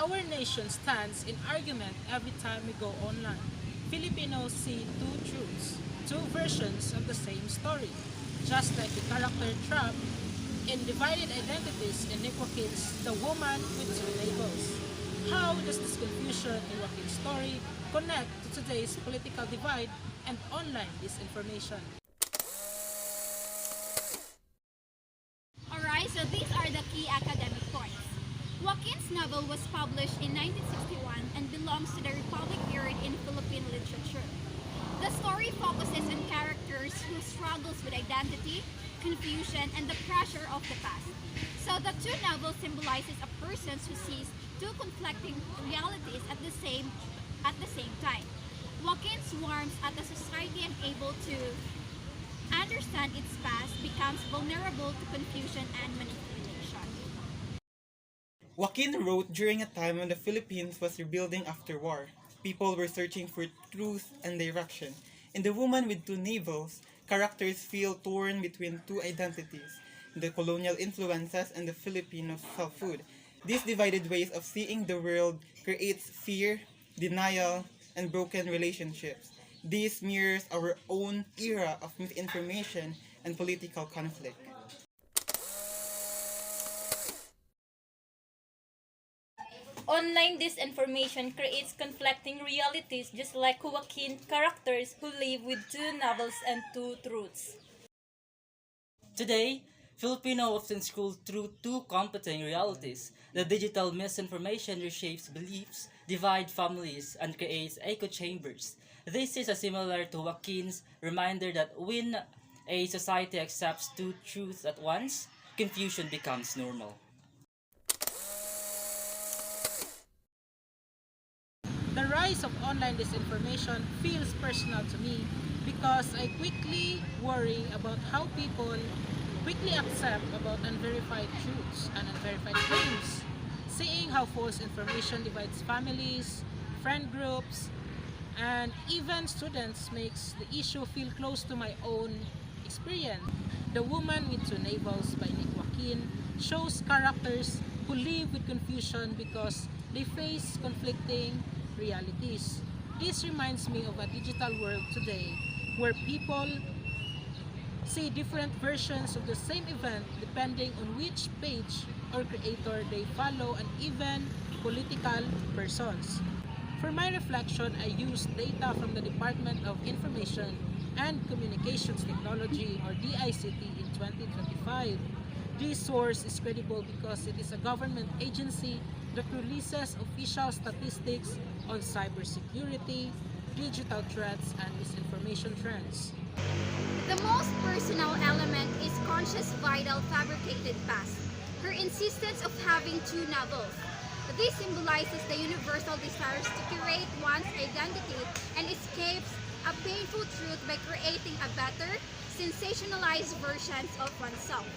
our nation stands in argument every time we go online. Filipinos see two truths, two versions of the same story. Just like the character trap in Divided Identities in Joaquin's The Woman with Two Labels. How does this confusion in Joaquin's story connect to today's political divide and online disinformation? Alright, so these are the key academic points. Joaquin's novel was published in 1961 and belongs to the Republic period in Philippine literature. The story focuses on characters who struggles with identity, confusion, and the pressure of the past. So the two novels symbolizes a person who sees two conflicting realities at the same time. Joaquin swarms at a society unable to understand its past becomes vulnerable to confusion and manipulation. Joaquin wrote during a time when the Philippines was rebuilding after war. People were searching for truth and direction. In The Woman with Two Navels, characters feel torn between two identities, the colonial influences and the Filipino selfhood. These divided ways of seeing the world creates fear, denial, and broken relationships. This mirrors our own era of misinformation and political conflict. Online disinformation creates conflicting realities just like Joaquin characters who live with two novels and two truths. Today, Filipino often scroll through two competing realities. The digital misinformation reshapes beliefs, divides families, and creates echo chambers. This is a similar to Joaquin's reminder that when a society accepts two truths at once, confusion becomes normal. The rise of online disinformation feels personal to me because I quickly worry about how people quickly accept about unverified truths and unverified claims. Seeing how false information divides families, friend groups, and even students makes the issue feel close to my own experience. The Woman with Two Navels by Joaquin shows characters who live with confusion because they face conflicting realities. This reminds me of a digital world today where people see different versions of the same event depending on which page or creator they follow and even political persons. For my reflection, I used data from the Department of Information and Communications Technology or DICT in 2025. This source is credible because it is a government agency that releases official statistics on cybersecurity, digital threats, and misinformation trends. The most personal element is conscious vital fabricated past, her insistence of having two novels. This symbolizes the universal desires to curate one's identity and escapes a painful truth by creating a better, sensationalized versions of oneself.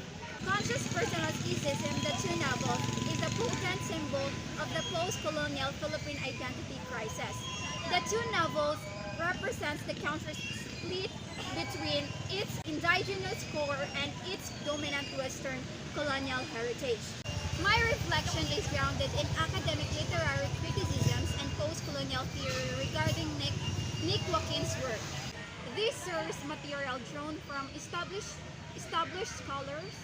Conscious personalitism in the two novels is a potent symbol of the post-colonial Philippine identity crisis. The two novels represents the country's split between its indigenous core and its dominant Western colonial heritage. My reflection is grounded in academic literary criticisms and post-colonial theory regarding Nick Joaquin's work. This source material drawn from established scholars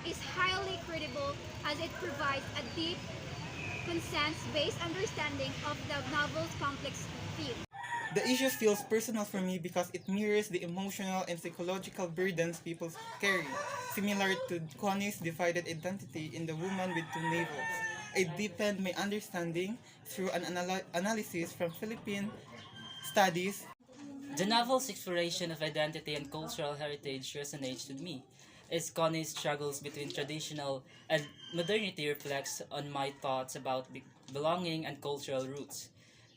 is highly credible as it provides a deep, consensus-based understanding of the novel's complex theme. The issue feels personal for me because it mirrors the emotional and psychological burdens people carry, similar to Connie's divided identity in The Woman with Two Navels. I deepened my understanding through an analysis from Philippine studies. The novel's exploration of identity and cultural heritage resonates with me, as Connie's struggles between traditional and modernity reflects on my thoughts about belonging and cultural roots.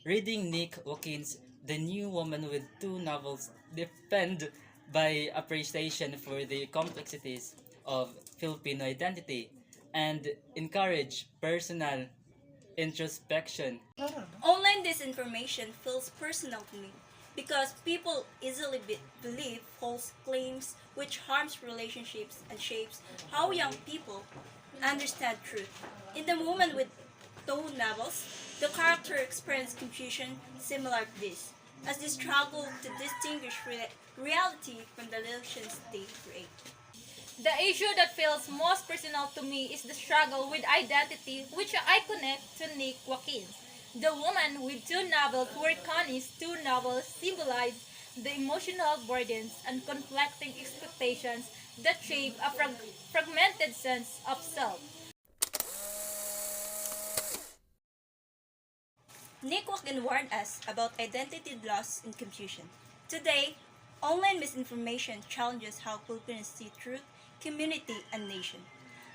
Reading Nick Joaquin's The New Woman with Two Novels deepened by appreciation for the complexities of Filipino identity and encourage personal introspection. Online disinformation feels personal to me because people easily believe false claims which harms relationships and shapes how young people understand truth. In The Woman with two novels, the character experienced confusion similar to this, as they struggle to distinguish reality from the illusions they create. The issue that feels most personal to me is the struggle with identity, which I connect to Joaquin. The woman with two novels, where Connie's two novels symbolize the emotional burdens and conflicting expectations that shape a fragmented sense of self. Nick Joaquin warned us about identity loss and confusion. Today, online misinformation challenges how Filipinos see truth, community, and nation.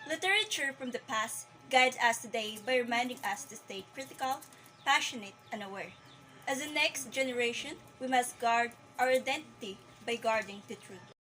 Literature from the past guides us today by reminding us to stay critical, passionate, and aware. As the next generation, we must guard our identity by guarding the truth.